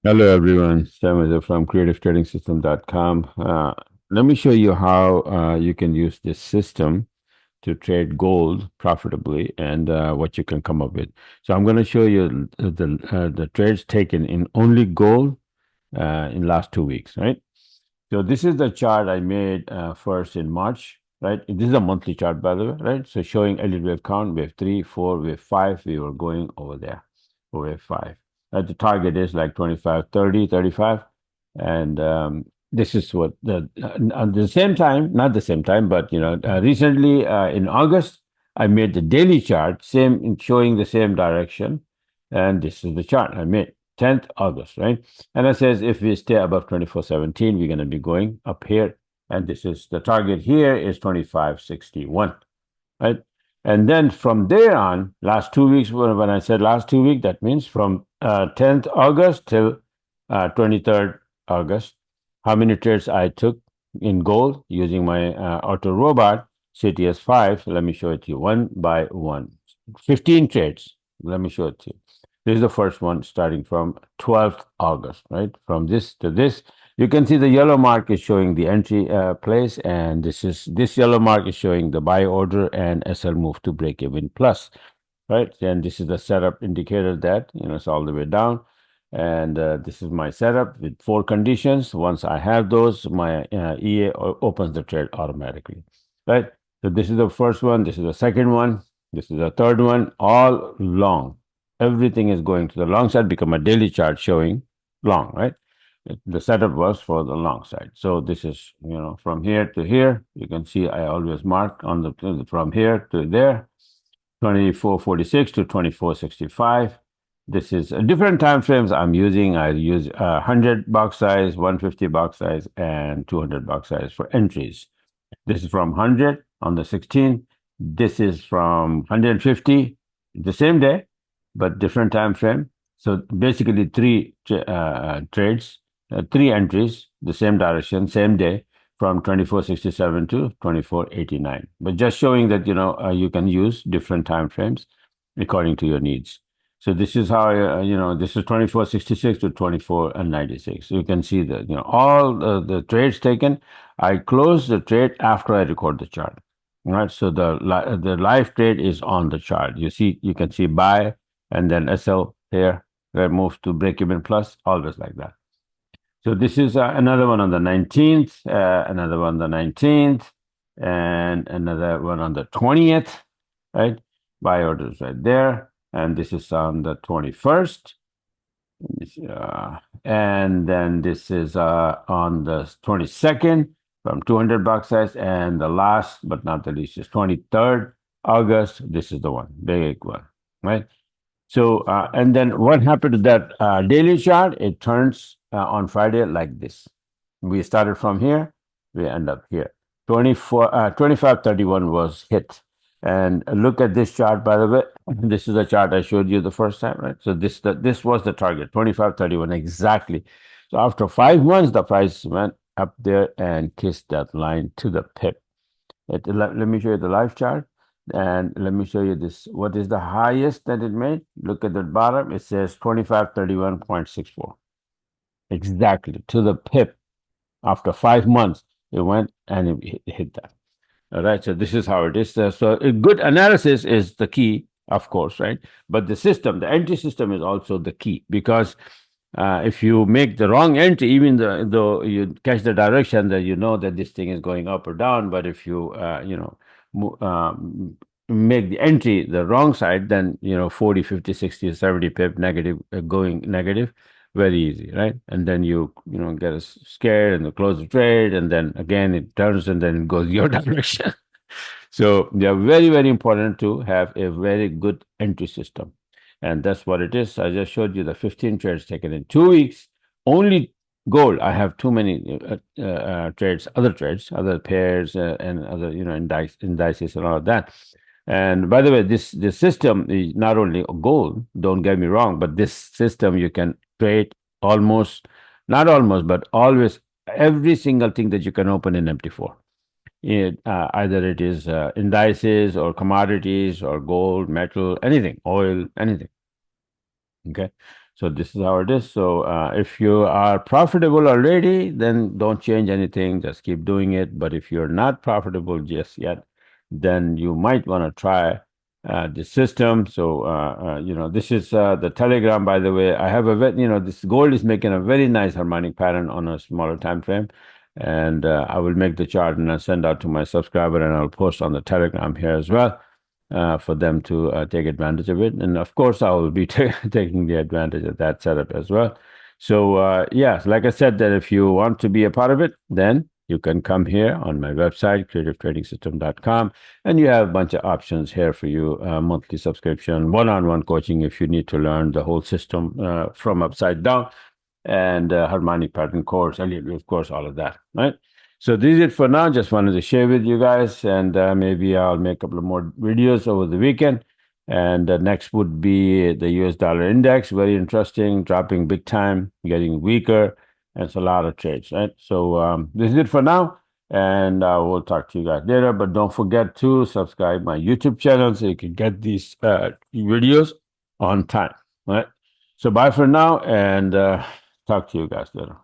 Hello, everyone. Sam is from creativetrading.system.com. Let me show you how you can use this system to trade gold profitably and what you can come up with. So I'm going to show you the trades taken in only gold in last 2 weeks, right? So this is the chart I made first in March, right? This is a monthly chart, by the way, right? So showing Elliott wave count, wave 3, 4, wave 5. We were going over there for wave 5. The target is like 25, 30, 35. And this is what at the same time, not the same time, but recently in August, I made the daily chart, same showing the same direction. And this is the chart I made 10th August, right? And it says if we stay above 2417, we're going to be going up here. And this is the target here is 2561, right? And then from there on, last 2 weeks, when I said last 2 weeks, that means from 10th August till 23rd August, how many trades I took in gold using my auto robot CTS5. Let me show it to you one by one. 15 trades. Let me show it to you. This is the first one starting from 12th August, right? From this to this, you can see the yellow mark is showing the entry place, and this yellow mark is showing the buy order and SL move to break even plus, right? And this is the setup indicator that it's all the way down, and this is my setup with 4 conditions. Once I have those, my EA opens the trade automatically, right? So this is the first one. This is the second one. This is the third one. All long. Everything is going to the long side because my daily chart showing long, right? The setup was for the long side. So this is, from here to here. You can see I always mark on the from here to there, 2446 to 2465. This is different time frames I'm using. I use 100 box size, 150 box size, and 200 box size for entries. This is from 100 on the 16th. This is from 150 the same day, but different time frame. So basically, three trades, three entries, the same direction, same day, from 2467 to 2489. But just showing that you can use different time frames according to your needs. So this is how this is 2466 to 2496. So you can see that all the trades taken. I close the trade after I record the chart. All right, so the live trade is on the chart. You can see buy and then SL here, that moves to break even plus, always like that. So this is another one on the 19th, another one on the 19th, and another one on the 20th, right? Buy orders right there. And this is on the 21st. And then this is on the 22nd from 200 box size. And the last but not the least is 23rd August. This is the one, big one, right? So, and then what happened to that daily chart? It turns on Friday like this. We started from here, we end up here. 2531 was hit. And look at this chart, by the way. This is the chart I showed you the first time, right? So this was the target, 2531 exactly. So after 5 months, the price went up there and kissed that line to the pip. Let me show you the live chart. And let me show you this. What is the highest that it made? Look at the bottom. It says 2531.64. Exactly to the pip. After 5 months, it went and it hit that. All right. So this is how it is. So a good analysis is the key, of course, right? But the system, the entry system is also the key because if you make the wrong entry, even though you catch the direction that you know that this thing is going up or down, but if you make the entry the wrong side, then 40, 50, 60, 70 pip negative, going negative, very easy, right? And then get scared and close the trade, and then again it turns and then it goes your direction. So they are very, very important to have a very good entry system. And that's what it is. I just showed you the 15 trades taken in 2 weeks. Only gold. I have too many trades, other trades, other pairs, and other indices and all of that. And by the way, this system is not only gold. Don't get me wrong, but this system you can trade almost, not almost, but always every single thing that you can open in MT4. Either it is indices or commodities or gold, metal, anything, oil, anything. Okay. So this is how it is. So if you are profitable already, then don't change anything. Just keep doing it. But if you're not profitable just yet, then you might want to try the system. So this is the Telegram. By the way, I have this gold is making a very nice harmonic pattern on a smaller time frame, and I will make the chart and I'll send out to my subscriber, and I'll post on the Telegram here as well for them to take advantage of it. And of course, I will be taking the advantage of that setup as well. So, yeah, like I said, that if you want to be a part of it, then you can come here on my website, creativetradingsystem.com, and you have a bunch of options here for you, monthly subscription, one-on-one coaching if you need to learn the whole system from upside down, and harmonic pattern course, Elliott, of course, all of that, right? So this is it for now. Just wanted to share with you guys, and maybe I'll make a couple of more videos over the weekend. And next would be the US dollar index. Very interesting, dropping big time, getting weaker. And it's a lot of trades, right? So this is it for now. And we'll talk to you guys later. But don't forget to subscribe my YouTube channel so you can get these videos on time, right? So bye for now, and talk to you guys later.